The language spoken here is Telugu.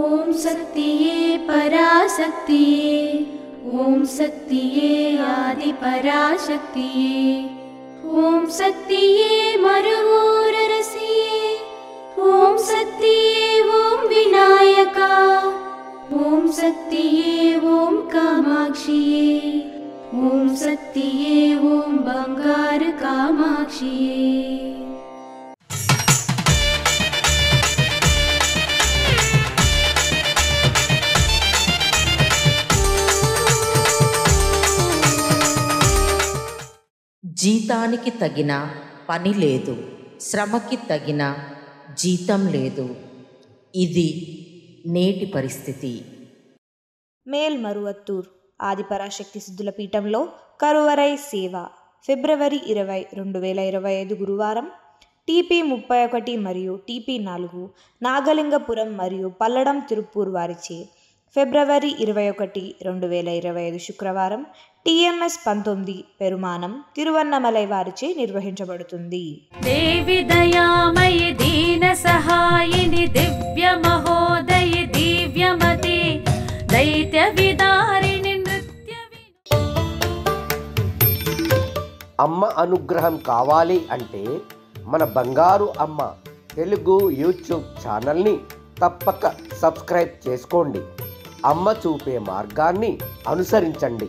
ఓం శక్తియే పరాశక్తియే, ఓం శక్తియే ఆది పరాశక్తియే, ఓం శక్తియే మరువూరరసియే, ఓం శక్తియే ఓం వినాయక, ఓం శక్తియే ఓం కామాక్షియే, ఓం శక్తియే ఓం బంగారు కామాక్షియే. జీతానికి తగిన పని లేదు, శ్రమకి తగిన జీతం లేదు. ఇది నేటి పరిస్థితి. మేల్మరువత్తూర్ ఆదిపరాశక్తి సిద్ధుల పీఠంలో కరువరై సేవ ఫిబ్రవరి 20, 2025 గురువారం టీపీ 31 మరియు టీపీ 4 నాగలింగపురం మరియు పల్లడం తిరుపూర్ వారిచే ఫిబ్రవరి 21, 2025 శుక్రవారం టీఎంఎస్ 19 పెరుమానం తిరువన్నమలై వారిచే నిర్వహించబడుతుంది. దేవి దయామయి దీన సహాయిని దివ్య మహోదయ దివ్యమతి దైత్య విదారిణి నృత్య. అమ్మ అనుగ్రహం కావాలి అంటే మన బంగారు అమ్మ తెలుగు యూట్యూబ్ ఛానల్ని తప్పక సబ్స్క్రైబ్ చేసుకోండి. అమ్మ చూపే మార్గాన్ని అనుసరించండి.